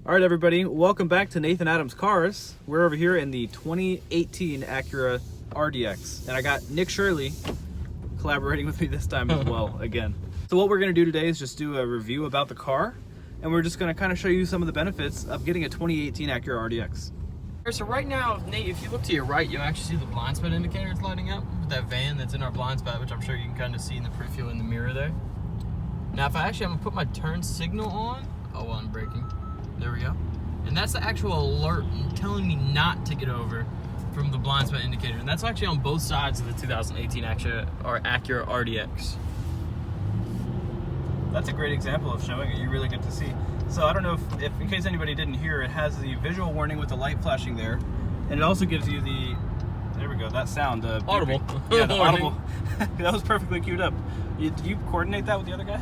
All right, everybody, welcome back to Nathan Adams Cars. We're over here in the 2018 Acura RDX, and I got Nick Shirley collaborating with me this time as well, again. So what we're gonna do today is just do a review about the car, and we're just gonna kind of show you some of the benefits of getting a 2018 Acura RDX. So right now, Nate, if you look to your right, you'll actually see the blind spot indicators lighting up with that van that's in our blind spot, which I'm sure you can kind of see in the peripheral in the mirror there. Now, if I'm gonna put my turn signal on, oh, well, I'm braking. There we go. And that's the actual alert telling me not to get over from the blind spot indicator. And that's actually on both sides of the 2018 Acura RDX. That's a great example of showing it. You really get to see. So I don't know if in case anybody didn't hear, it has the visual warning with the light flashing there. And it also gives you the, there we go, that sound. Audible. Yeah, the audible. That was perfectly queued up. Did you coordinate that with the other guy?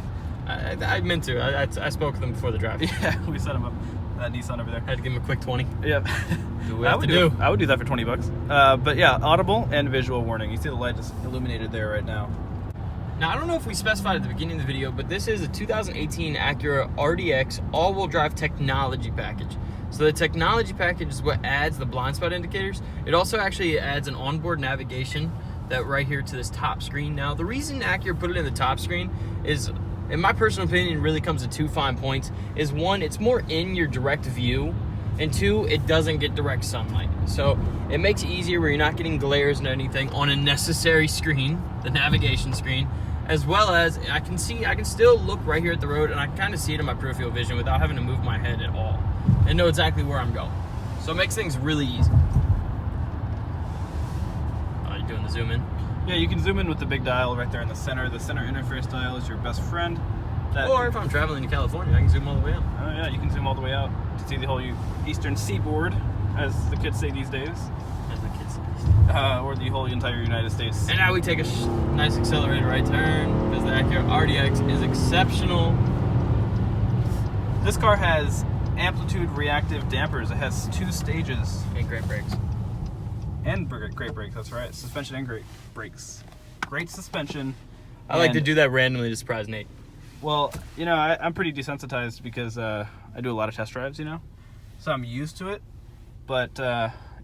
I meant to. I spoke with them before the drive. Yeah, we set him up. That Nissan over there. Had to give him a quick 20. Yep. I would do that for 20 bucks. But yeah, audible and visual warning. You see the light is illuminated there right now. Now, I don't know if we specified at the beginning of the video, but this is a 2018 Acura RDX all-wheel drive technology package. So the technology package is what adds the blind spot indicators. It also actually adds an onboard navigation that right here to this top screen. Now, the reason Acura put it in the top screen is, in my personal opinion, really comes to two fine points. Is one, it's more in your direct view, and two, it doesn't get direct sunlight. So it makes it easier where you're not getting glares and anything on a necessary screen, the navigation screen, as well as I can still look right here at the road, and I can kind of see it in my peripheral vision without having to move my head at all and know exactly where I'm going. So it makes things really easy. Are you doing the zoom in? Yeah, you can zoom in with the big dial right there in the center. The center interface dial is your best friend. Or if I'm traveling to California, I can zoom all the way out. Oh yeah, you can zoom all the way out to see the whole eastern seaboard, as the kids say these days. As the kids say. Or the whole entire United States. And now we take a nice accelerated right turn, because the Acura RDX is exceptional. This car has amplitude reactive dampers. It has 2 stages. And great brakes. And great brakes, that's right. Suspension and great brakes. Great suspension. I like to do that randomly to surprise Nate. Well, you know, I'm pretty desensitized because I do a lot of test drives, you know? So I'm used to it, but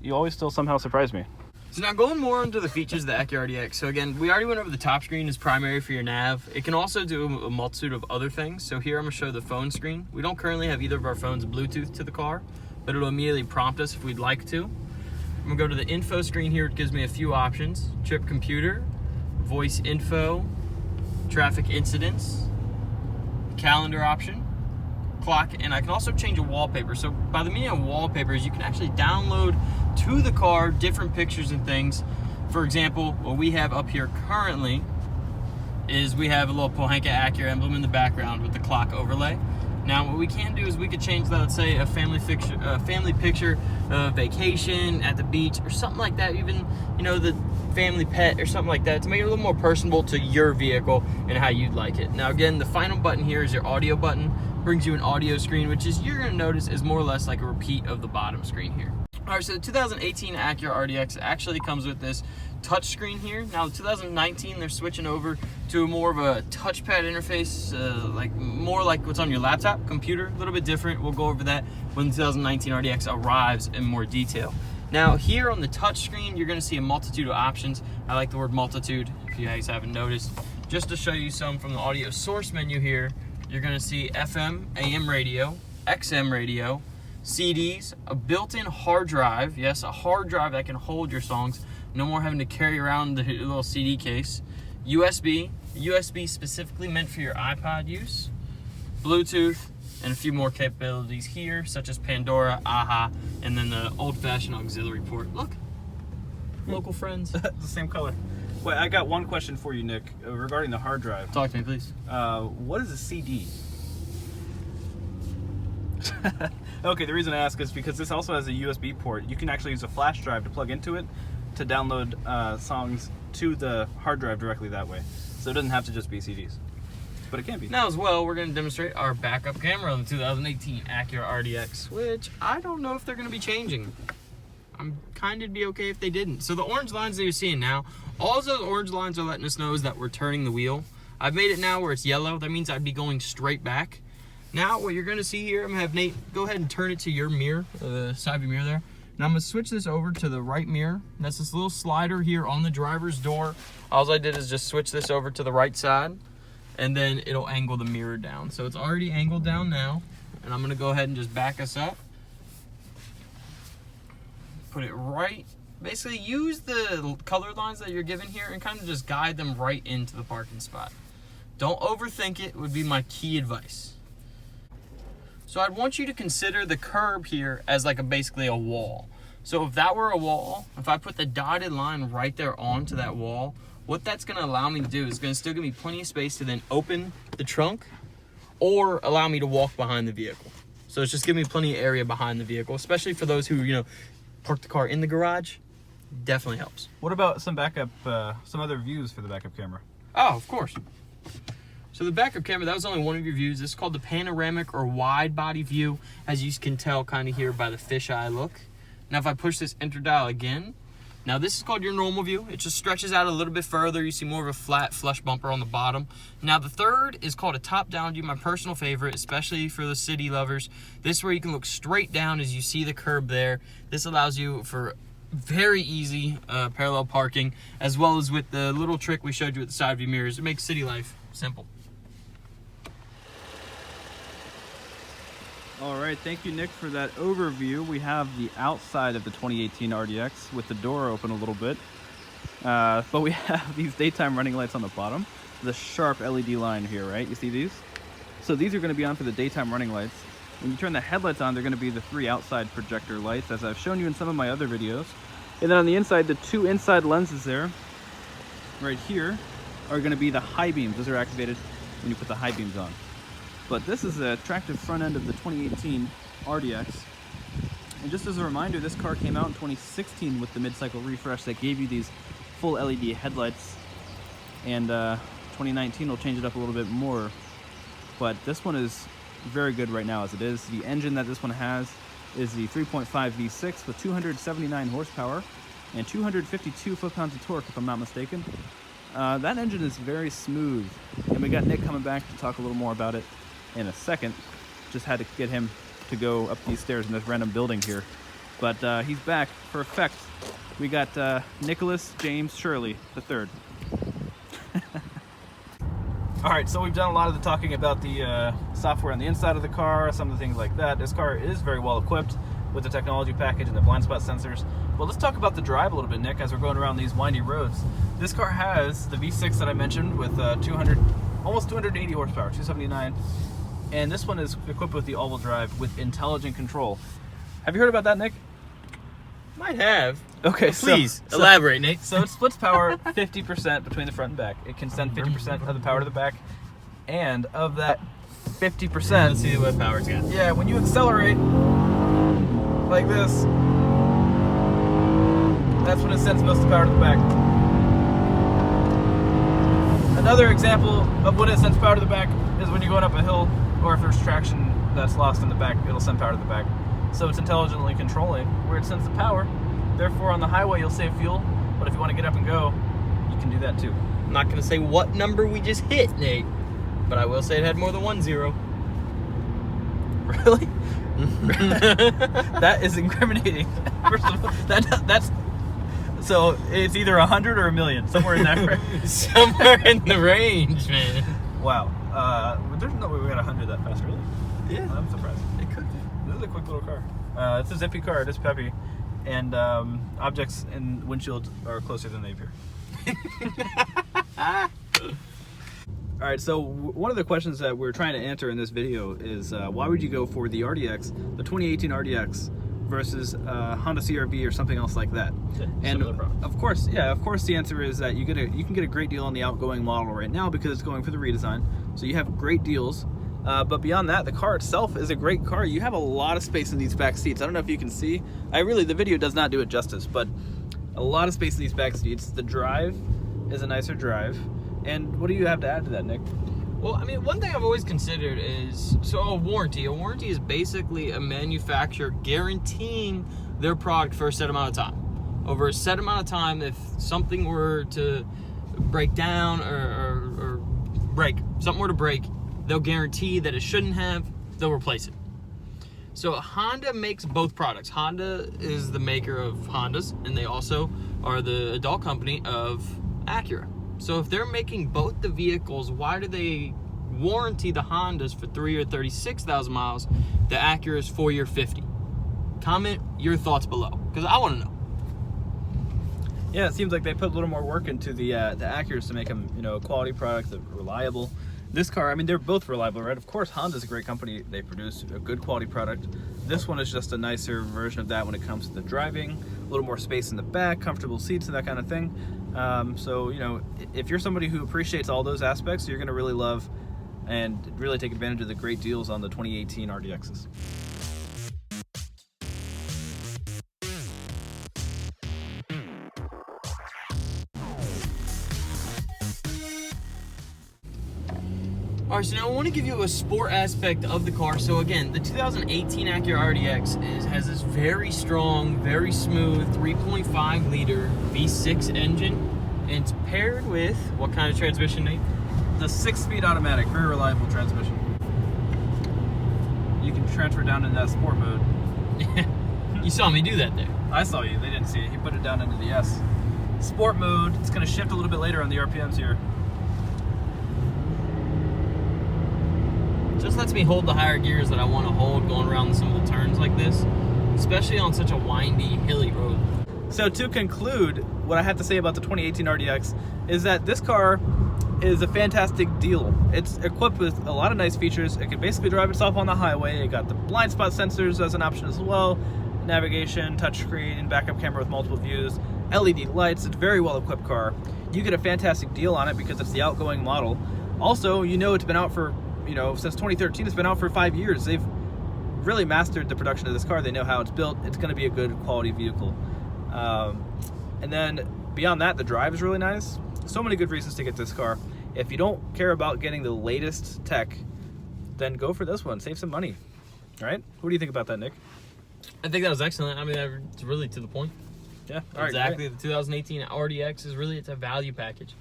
you always still somehow surprise me. So now going more into the features of the Acura RDX. So again, we already went over the top screen is primary for your nav. It can also do a multitude of other things. So here I'm gonna show the phone screen. We don't currently have either of our phones Bluetooth to the car, but it'll immediately prompt us if we'd like to. I'm gonna go to the info screen here. It gives me a few options: trip computer, voice info, traffic incidents, calendar option, clock, and I can also change a wallpaper. So by the meaning of wallpapers, you can actually download to the car different pictures and things. For example, what we have up here currently is we have a little Pohanka Acura emblem in the background with the clock overlay. Now, what we can do is we could change that, let's say, a family picture, a vacation at the beach, or something like that. Even, you know, the family pet or something like that, to make it a little more personable to your vehicle and how you'd like it. Now, again, the final button here is your audio button. Brings you an audio screen, which is, you're gonna notice, is more or less like a repeat of the bottom screen here. All right, so the 2018 Acura RDX actually comes with this touch screen here. Now, the 2019, they're switching over to more of a touchpad interface, like more like what's on your laptop, computer, a little bit different. We'll go over that when the 2019 RDX arrives in more detail. Now, here on the touch screen, you're gonna see a multitude of options. I like the word multitude, if you guys haven't noticed. Just to show you some from the audio source menu here, you're gonna see FM, AM radio, XM radio, CDs, a built-in hard drive. Yes, a hard drive that can hold your songs. No more having to carry around the little CD case. USB specifically meant for your iPod use. Bluetooth, and a few more capabilities here, such as Pandora, AHA, and then the old-fashioned auxiliary port. Look, local friends. The same color. Wait, I got one question for you, Nick, regarding the hard drive. Talk to me, please. What is a CD? Okay, the reason I ask is because this also has a USB port. You can actually use a flash drive to plug into it to download songs to the hard drive directly that way. So it doesn't have to just be CDs, but it can be. Now as well, we're going to demonstrate our backup camera on the 2018 Acura RDX, which I don't know if they're going to be changing. I'm kind of be okay if they didn't. So the orange lines that you're seeing now, all those orange lines are letting us know is that we're turning the wheel. I've made it now where it's yellow. That means I'd be going straight back. Now what you're gonna see here, I'm gonna have Nate go ahead and turn it to your mirror, the side of your mirror there. Now I'm gonna switch this over to the right mirror. That's this little slider here on the driver's door. All I did is just switch this over to the right side, and then it'll angle the mirror down. So it's already angled down now, and I'm gonna go ahead and just back us up. Put it right, basically use the color lines that you're given here and kind of just guide them right into the parking spot. Don't overthink it, would be my key advice. So I'd want you to consider the curb here as like basically a wall. So if that were a wall, if I put the dotted line right there onto that wall, what that's gonna allow me to do is gonna still give me plenty of space to then open the trunk or allow me to walk behind the vehicle. So it's just giving me plenty of area behind the vehicle, especially for those who, you know, park the car in the garage. Definitely helps. What about some backup, some other views for the backup camera? Oh, of course. So the backup camera, that was only one of your views. This is called the panoramic or wide body view, as you can tell kind of here by the fisheye look. Now if I push this enter dial again, now this is called your normal view. It just stretches out a little bit further. You see more of a flat flush bumper on the bottom. Now the third is called a top down view, my personal favorite, especially for the city lovers. This is where you can look straight down as you see the curb there. This allows you for very easy parallel parking, as well as with the little trick we showed you at the side view mirrors. It makes city life simple. All right, thank you, Nick, for that overview. We have the outside of the 2018 RDX with the door open a little bit, but we have these daytime running lights on the bottom, the sharp LED line here, right? You see these? So these are going to be on for the daytime running lights. When you turn the headlights on, they're going to be the 3 outside projector lights, as I've shown you in some of my other videos. And then on the inside, the 2 inside lenses there, right here, are going to be the high beams. Those are activated when you put the high beams on. But this is the attractive front end of the 2018 RDX. And just as a reminder, this car came out in 2016 with the mid-cycle refresh that gave you these full LED headlights. And 2019 will change it up a little bit more. But this one is very good right now as it is. The engine that this one has is the 3.5 V6 with 279 horsepower and 252 foot-pounds of torque, if I'm not mistaken. That engine is very smooth. And we got Nick coming back to talk a little more about it in a second. Just had to get him to go up these stairs in this random building here. But he's back for effect. We got Nicholas James Shirley III. All right, so we've done a lot of the talking about the software on the inside of the car, some of the things like that. This car is very well equipped with the technology package and the blind spot sensors. Well, let's talk about the drive a little bit, Nick, as we're going around these windy roads. This car has the V6 that I mentioned with almost 280 horsepower, 279. And this one is equipped with the all-wheel drive with intelligent control. Have you heard about that, Nick? Might have. Okay, please elaborate, Nate. So it splits power 50% between the front and back. It can send 50% of the power to the back. And of that 50%... Let's see what power it's got. Yeah, when you accelerate like this, that's when it sends most of the power to the back. Another example of when it sends power to the back is when you're going up a hill, or if there's traction that's lost in the back, it'll send power to the back. So it's intelligently controlling where it sends the power. Therefore, on the highway, you'll save fuel, but if you want to get up and go, you can do that too. I'm not going to say what number we just hit, Nate, but I will say it had more than 1 0. Really? That is incriminating. First of all, that's so it's either 100 or 1,000,000, somewhere in that range. Somewhere in the range, man. Wow. There's no way we got 100 that fast, really? Yeah. I'm surprised. It could be. This is a quick little car. It's a zippy car. It is peppy. And objects in windshield are closer than they appear. All right, so one of the questions that we're trying to answer in this video is why would you go for the RDX, the 2018 RDX, versus Honda CR-V or something else like that? And of course, the answer is that you can get a great deal on the outgoing model right now because it's going for the redesign. So you have great deals. But beyond that, the car itself is a great car. You have a lot of space in these back seats. I don't know if you can see. The video does not do it justice, but a lot of space in these back seats. The drive is a nicer drive. And what do you have to add to that, Nick? Well, I mean, one thing I've always considered is, so a warranty. A warranty is basically a manufacturer guaranteeing their product for a set amount of time. Over a set amount of time, if something were to break down or break, something were to break, they'll guarantee that it shouldn't have, they'll replace it. So Honda makes both products. Honda is the maker of Hondas, and they also are the adult company of Acura. So if they're making both the vehicles, why do they warranty the Hondas for 3 or 36,000 miles, the Acura's 4 year 50? Comment your thoughts below, because I want to know. Yeah, it seems like they put a little more work into the Acuras to make them, you know, a quality product, that reliable. This car, I mean, they're both reliable, right? Of course, Honda's a great company. They produce a good quality product. This one is just a nicer version of that when it comes to the driving, a little more space in the back, comfortable seats and that kind of thing. So, you know, if you're somebody who appreciates all those aspects, you're gonna really love and really take advantage of the great deals on the 2018 RDXs. All right, so now I want to give you a sport aspect of the car. So again, the 2018 Acura RDX has this very strong, very smooth 3.5 liter V6 engine, and it's paired with what kind of transmission, Nate? The 6-speed automatic, very reliable transmission. You can transfer down in that sport mode. You saw me do that there. I saw you, they didn't see it. He put it down into the S. Sport mode, it's gonna shift a little bit later on the RPMs here. Just lets me hold the higher gears that I want to hold going around some of the turns like this, especially on such a windy, hilly road. So to conclude, what I have to say about the 2018 RDX is that this car is a fantastic deal. It's equipped with a lot of nice features. It can basically drive itself on the highway. It got the blind spot sensors as an option as well, navigation, touchscreen, backup camera with multiple views, LED lights. It's a very well equipped car. You get a fantastic deal on it because it's the outgoing model. Also, you know, it's been out for, you know, since 2013. It's been out for 5 years. They've really mastered the production of this car. They know how it's built. It's going to be a good quality vehicle. And then beyond that, the drive is really nice. So many good reasons to get this car. If you don't care about getting the latest tech, then go for this one. Save some money, right? What do you think about that, Nick? I think that was excellent. I mean, it's really to the point. Yeah, all right, exactly. great. The 2018 RDX is really, it's a value package.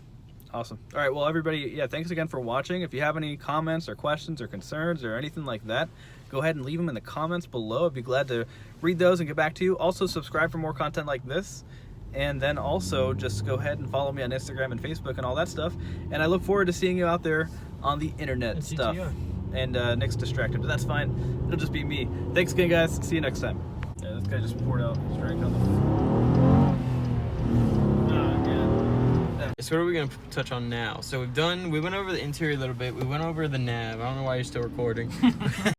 Awesome. All right, well, everybody, yeah, thanks again for watching. If you have any comments or questions or concerns or anything like that, go ahead and leave them in the comments below. I'd be glad to read those and get back to you. Also, subscribe for more content like this. And then also just go ahead and follow me on Instagram and Facebook and all that stuff. And I look forward to seeing you out there on the internet And stuff. CTR. And Nick's distracted, but that's fine. It'll just be me. Thanks again, guys. See you next time. Yeah, this guy just poured out straight on the floor. So what are we going to touch on now? So we went over the interior a little bit. We went over the nav. I don't know why you're still recording.